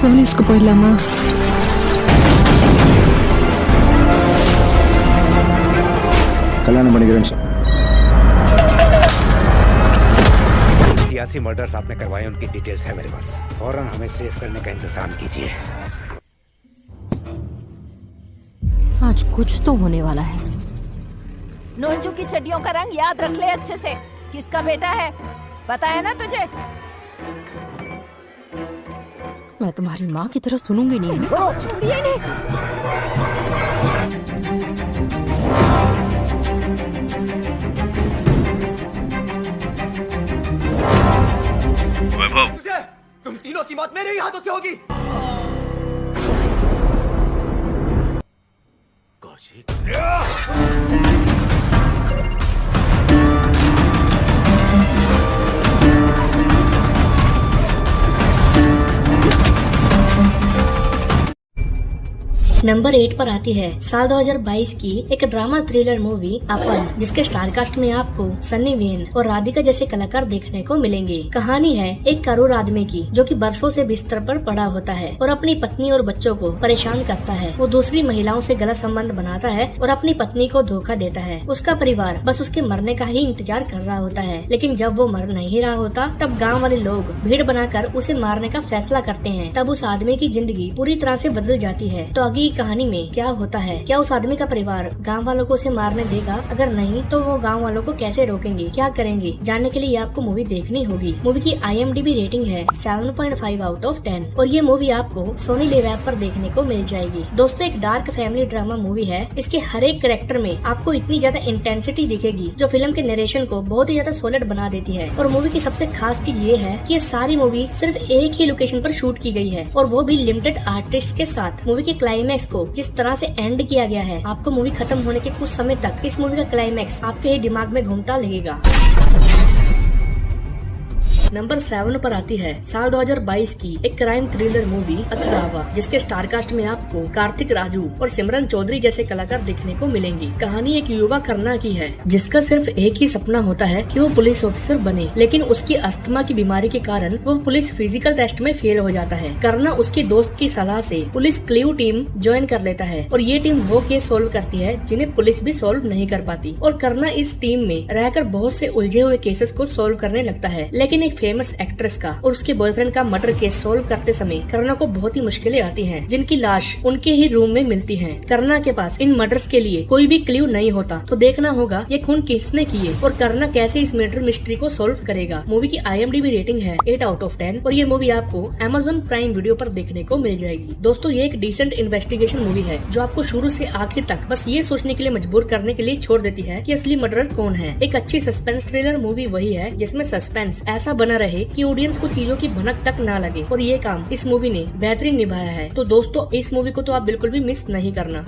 போலீஸ்க்கு போயிடலாமா? कल्याण मणिकरण सर। सियासी मर्डर्स आपने करवाए, उनकी डिटेल्स है मेरे पास। फौरन हमें सेव करने का इंतजाम कीजिए। आज कुछ तो होने वाला है। नोंजू की चड्डियों का रंग याद रख ले अच्छे से। किसका बेटा है पता है ना तुझे? मैं तुम्हारी माँ की तरह सुनूंगी नहीं। छोड़िए नहीं। वैभव, तुम तीनों की मौत मेरे ही हाथों से होगी। कौशिक, नंबर 8 पर आती है साल 2022 की एक ड्रामा थ्रिलर मूवी अपन, जिसके स्टारकास्ट में आपको सन्नी वेन और राधिका जैसे कलाकार देखने को मिलेंगे। कहानी है एक करोड़ आदमी की, जो कि बरसों से बिस्तर पर पड़ा होता है और अपनी पत्नी और बच्चों को परेशान करता है। वो दूसरी महिलाओं से गलत संबंध बनाता है और अपनी पत्नी को धोखा देता है। उसका परिवार बस उसके मरने का ही इंतजार कर रहा होता है, लेकिन जब वो मर नहीं रहा होता तब गाँव वाले लोग भीड़ बनाकर उसे मारने का फैसला करते हैं। तब उस आदमी की जिंदगी पूरी तरह से बदल जाती है। तो आगे कहानी में क्या होता है? क्या उस आदमी का परिवार गांव वालों को उसे मारने देगा? अगर नहीं तो वो गांव वालों को कैसे रोकेंगे? क्या करेंगे? जानने के लिए आपको मूवी देखनी होगी। मूवी की IMDb रेटिंग है 7.5 आउट ऑफ 10 और ये मूवी आपको सोनी लिव ऐप पर देखने को मिल जाएगी। दोस्तों, एक डार्क फैमिली ड्रामा मूवी है। इसके हर एक कैरेक्टर में आपको इतनी ज्यादा इंटेंसिटी दिखेगी जो फिल्म के नरेशन को बहुत ही ज्यादा सॉलिड बना देती है। और मूवी की सबसे खास चीज ये है कि ये सारी मूवी सिर्फ एक ही लोकेशन पर शूट की गई है और वो भी लिमिटेड आर्टिस्ट के साथ। मूवी के क्लाइमैक्स को जिस तरह से एंड किया गया है, आपको मूवी खत्म होने के कुछ समय तक इस मूवी का क्लाइमैक्स आपके ही दिमाग में घूमता लगेगा। नंबर 7 पर आती है साल 2022 की एक क्राइम थ्रिलर मूवी अथरावा, जिसके स्टारकास्ट में आपको कार्तिक राजू और सिमरन चौधरी जैसे कलाकार देखने को मिलेंगी। कहानी एक युवा करना की है, जिसका सिर्फ एक ही सपना होता है कि वो पुलिस ऑफिसर बने, लेकिन उसकी अस्थमा की बीमारी के कारण वो पुलिस फिजिकल टेस्ट में फेल हो जाता है। करना उसके दोस्त की सलाह से पुलिस क्लू टीम ज्वाइन कर लेता है और ये टीम वो केस सोल्व करती है जिन्हें पुलिस भी सोल्व नहीं कर पाती। और करना इस टीम में रहकर बहुत से उलझे हुए केसेस को सोल्व करने लगता है, लेकिन एक फेमस एक्ट्रेस का और उसके बॉयफ्रेंड का मर्डर केस सोल्व करते समय करना को बहुत ही मुश्किलें आती हैं, जिनकी लाश उनके ही रूम में मिलती है। करना के पास इन मर्डर्स के लिए कोई भी क्लू नहीं होता, तो देखना होगा ये खून किसने किए और करना कैसे इस मर्डर मिस्ट्री को सोल्व करेगा। मूवी की IMDb रेटिंग है 8 आउट ऑफ 10 और ये मूवी आपको Amazon प्राइम वीडियो पर देखने को मिल जाएगी। दोस्तों, ये एक डिसेंट इन्वेस्टिगेशन मूवी है जो आपको शुरू से आखिर तक बस ये सोचने के लिए मजबूर करने के लिए छोड़ देती है कि असली मर्डरर कौन है। एक अच्छी सस्पेंस थ्रिलर मूवी वही है जिसमें सस्पेंस ऐसा बना रहे कि ऑडियंस को चीजों की भनक तक ना लगे, और ये काम इस मूवी ने बेहतरीन निभाया है। तो दोस्तों, इस मूवी को तो आप बिल्कुल भी मिस नहीं करना।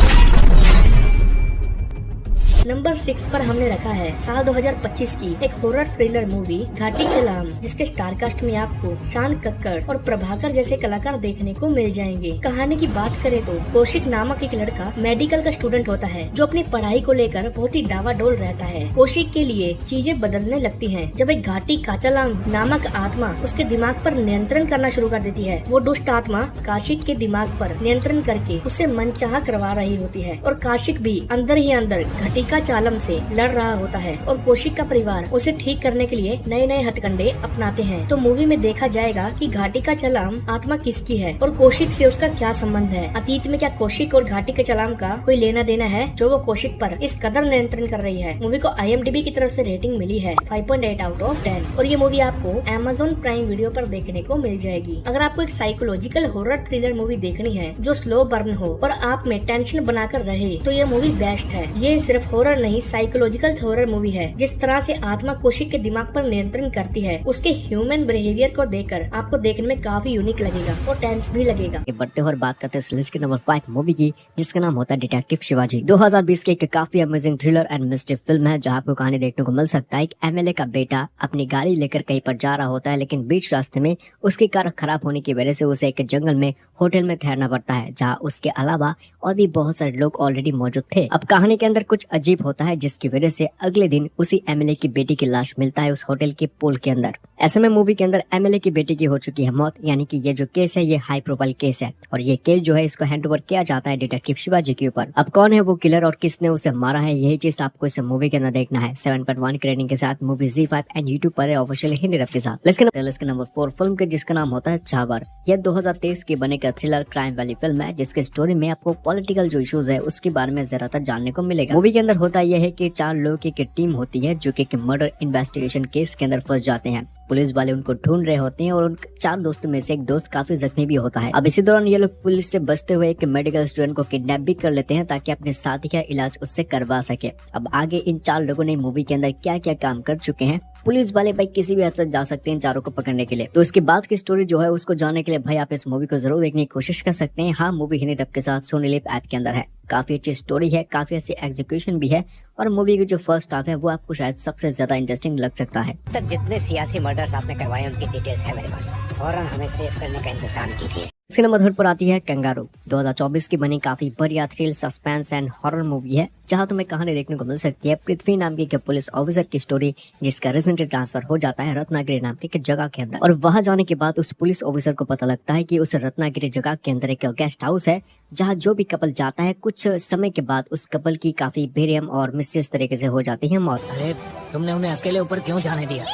नंबर 6 पर हमने रखा है साल 2025 की एक हॉरर थ्रिलर मूवी घाटी चलाम, जिसके स्टारकास्ट में आपको शान कक्कड़ और प्रभाकर जैसे कलाकार देखने को मिल जाएंगे। कहानी की बात करें तो कौशिक नामक एक लड़का मेडिकल का स्टूडेंट होता है जो अपनी पढ़ाई को लेकर बहुत ही डावाडोल रहता है। कौशिक के लिए चीजें बदलने लगती हैं जब एक घाटी काचालाम नामक आत्मा उसके दिमाग पर नियंत्रण करना शुरू कर देती है। वो दुष्ट आत्मा कौशिक के दिमाग पर नियंत्रण करके उसे मनचाहा करवा रही होती है और कौशिक भी अंदर ही अंदर घाटी का चालम से लड़ रहा होता है और कौशिक का परिवार उसे ठीक करने के लिए नए नए हथकंडे अपनाते हैं। तो मूवी में देखा जाएगा कि घाटी का चालाम आत्मा किसकी है और कौशिक से उसका क्या संबंध है। अतीत में क्या कौशिक और घाटी के चालाम का कोई लेना देना है जो वो कौशिक पर इस कदर नियंत्रण कर रही है। मूवी को IMDb की तरफ से रेटिंग मिली है 5.8 आउट ऑफ 10 और ये मूवी आपको Amazon प्राइम वीडियो पर देखने को मिल जाएगी। अगर आपको एक साइकोलॉजिकल हॉरर थ्रिलर मूवी देखनी है जो स्लो बर्न हो और आप में टेंशन बनाकर रहे, तो ये मूवी बेस्ट है। ये सिर्फ हॉरर नहीं, साइकोलॉजिकल हॉरर मूवी है। जिस तरह से आत्मा कौशिक के दिमाग पर नियंत्रण करती है, उसके ह्यूमन बिहेवियर को देखकर आपको देखने में काफी यूनिक लगेगा और टेंस भी लगेगा। बढ़ते और बात करते हैं लिस्ट के नंबर 5 मूवी की, जिसका नाम होता है डिटेक्टिव शिवाजी। 2020 की एक काफी amazing thriller and mystery film है जहाँ आपको कहानी देखने को मिल सकता है। एक MLA का बेटा अपनी गाड़ी लेकर कहीं पर जा रहा होता है, लेकिन बीच रास्ते में उसकी कार खराब होने की वजह से उसे एक जंगल में होटल में ठहरना पड़ता है, जहाँ उसके अलावा और भी बहुत सारे लोग ऑलरेडी मौजूद थे। अब कहानी के अंदर कुछ अजीब होता है, जिसकी वजह से अगले दिन उसी एमएलए की बेटी की लाश मिलता है उस होटल के पूल के अंदर। ऐसे में मूवी के अंदर एमएलए की बेटी की हो चुकी है मौत, यानी कि ये जो केस है ये हाई प्रोफाइल केस है और ये केस जो है इसको हैंडओवर किया जाता है डिटेक्टिव शिवाजी के ऊपर। अब कौन है वो किलर और किसने उसे मारा है, यही चीज आपको इस मूवी के अंदर देखना है। 7.1 की रेटिंग के साथ मूवी ZEE5 एंड YouTube पर है ऑफिशियल हिंदी डब के साथ। लिस्ट के नंबर 4 फिल्म के जिसका नाम होता है छावर। यह 2023 की बने का थ्रिलर क्राइम वाली फिल्म है, जिसके स्टोरी में आपको पॉलिटिकल जो इश्यूज है उसके बारे में ज्यादातर जानने को मिलेगा। मूवी के अंदर होता यह है कि 4 लोगों की टीम होती है जो कि मर्डर इन्वेस्टिगेशन केस के अंदर फंस जाते हैं। पुलिस वाले उनको ढूंढ रहे होते हैं और उन 4 दोस्तों में से एक दोस्त काफी जख्मी भी होता है। अब इसी दौरान ये लोग पुलिस से बचते हुए एक मेडिकल स्टूडेंट को किडनैप भी कर लेते हैं ताकि अपने साथी का इलाज उससे करवा सके। अब आगे इन 4 लोगों ने मूवी के अंदर क्या क्या काम कर चुके हैं, पुलिस वाले भाई किसी भी हद तक जा सकते हैं चारों को पकड़ने के लिए। तो इसके बाद की स्टोरी जो है उसको जानने के लिए भाई आप इस मूवी को जरूर देखने की कोशिश कर सकते हैं। हाँ, मूवी हिंदी डब के साथ सोनी लिव ऐप के अंदर है। काफी अच्छी स्टोरी है, काफी अच्छी एग्जीक्यूशन भी है और मूवी की जो फर्स्ट हाफ है वो आपको शायद सबसे ज्यादा इंटरेस्टिंग लग सकता है। तक जितने सियासी मर्डर्स आपने करवाए उनकी डिटेल्स है मेरे पास, फौरन हमें सेव करने का इंतजाम कीजिए। इसके नंबर 3 पर आती है कंगारू। 2024 की बनी काफी बढ़िया thrill suspense and horror movie है, जहां तुम्हें कहानी देखने को मिल सकती है पृथ्वी नाम की एक पुलिस ऑफिसर की स्टोरी, जिसका रिसेंटली ट्रांसफर हो जाता है रत्नागिरी नाम की एक जगह के अंदर। और वहां जाने के बाद उस पुलिस ऑफिसर को पता लगता है कि उस रत्नागिरी जगह के अंदर एक गेस्ट हाउस है, जहाँ जो भी कपल जाता है कुछ समय के बाद उस कपल की काफी बेरहम और मिस्टीरियस तरीके से हो जाती है मौत। अरे तुमने उन्हें अकेले ऊपर क्यों जाने दिया?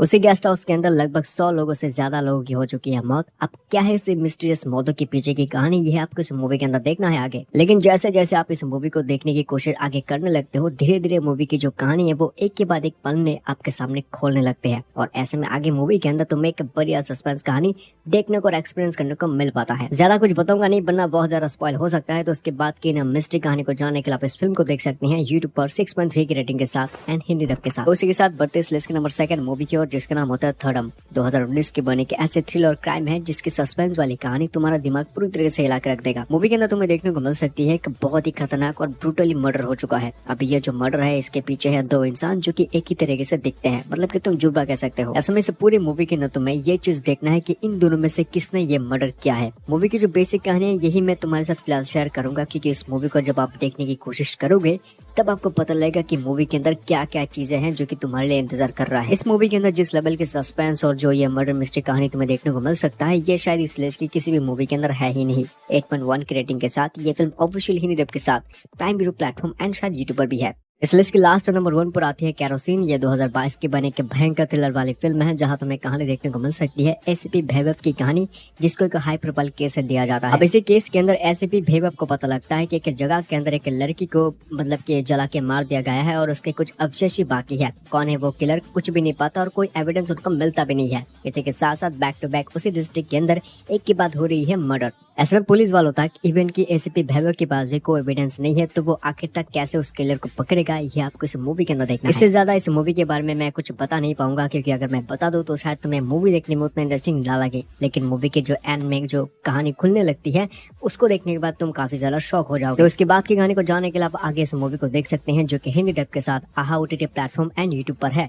उसी गेस्ट हाउस के अंदर लगभग 100 लोगों से ज्यादा लोगों की हो चुकी है मौत। अब क्या है इस मिस्टीरियस मौतों के पीछे की कहानी, ये आपको इस मूवी के अंदर देखना है आगे। लेकिन जैसे जैसे आप इस मूवी को देखने की कोशिश आगे करने लगते हो, धीरे धीरे मूवी की जो कहानी है वो एक के बाद एक पन्ने आपके सामने खोलने लगते हैं और ऐसे में आगे मूवी के अंदर तुम्हें एक बढ़िया सस्पेंस कहानी देखने को और एक्सपीरियंस करने को मिल पाता है। ज्यादा कुछ बताऊंगा नहीं, वरना बहुत ज्यादा स्पॉइल हो सकता है। तो उसके बाद की मिस्ट्री कहानी को जानने के लिए आप इस फिल्म को देख सकते हैं YouTube पर 6.3 की रेटिंग के साथ एंड हिंदी डब के साथ। उसी के साथ बढ़ते इस लिस्ट के नंबर 2 मूवी की और जिसका नाम होता है थर्डम। 2019 की बने के ऐसे थ्रिल और क्राइम है जिसकी सस्पेंस वाली कहानी तुम्हारा दिमाग पूरी तरीके से हिला के रख देगा। मूवी के अंदर तुम्हें देखने को मिल सकती है कि बहुत ही खतरनाक और ब्रूटली मर्डर हो चुका है। अभी ये जो मर्डर है इसके पीछे है 2 इंसान जो कि एक ही तरीके से दिखते हैं, मतलब कि तुम जुबड़ा कह सकते हो। ऐसे में से पूरी मूवी के अंदर तुम्हें ये चीज देखना है कि इन दोनों में से किसने ये मर्डर किया है। मूवी की जो बेसिक कहानी है यही मैं तुम्हारे साथ फिलहाल शेयर करूंगा, क्योंकि इस मूवी को जब आप देखने की कोशिश करोगे तब आपको पता लगेगा कि मूवी के अंदर क्या क्या चीजें हैं जो कि तुम्हारे लिए इंतजार कर रहा है। इस मूवी के अंदर जिस लेवल के सस्पेंस और जो ये मर्डर मिस्ट्री कहानी तुम्हें देखने को मिल सकता है, ये शायद इस लिस्ट की किसी भी मूवी के अंदर है ही नहीं। 8.1 की रेटिंग के साथ ये फिल्म ऑफिशियल हिंदी डब के साथ प्राइम वीडियो प्लेटफॉर्म एंड शायद यूट्यूब पर भी है। इस लिस्ट की लास्ट और नंबर 1 पर आती है केरोसिन। ये 2022 की बने के भयंकर थ्रिलर वाली फिल्म है, जहां तुम्हें कहानी देखने को मिल सकती है एसीपी भैरव की कहानी, जिसको एक हाई प्रोफाइल केस दिया जाता है। अब इसी केस के अंदर एसीपी भैरव को पता लगता है कि एक जगह के अंदर एक लड़की को मतलब कि जला के मार दिया गया है और उसके कुछ अवशेष ही बाकी है। कौन है वो किलर कुछ भी नहीं पता और कोई एविडेंस उनको मिलता भी नहीं है। इसी के साथ साथ बैक टू बैक उसी डिस्ट्रिक्ट के अंदर एक के बाद हो रही है मर्डर। ऐसे में पुलिस वालों तक इवेंट की एसीपी भैरव के पास भी कोई एविडेंस नहीं है, तो वो आखिर तक कैसे उस किलर को पकड़ेगा, ये आपको इस मूवी के अंदर देखना है। इससे ज्यादा इस मूवी के बारे में मैं कुछ बता नहीं पाऊंगा, क्योंकि अगर मैं बता दूं तो शायद तुम्हें मूवी देखने में उतना इंटरेस्टिंग ना लगे। लेकिन मूवी के जो एंड में जो कहानी खुलने लगती है उसको देखने के बाद तुम काफी ज्यादा शॉक हो जाओगे। तो उसके बाद की कहानी को जानने के लिए आप आगे इस मूवी को देख सकते हैं, जो कि हिंदी डब के साथ आहा OTT प्लेटफॉर्म एंड यूट्यूब पर है।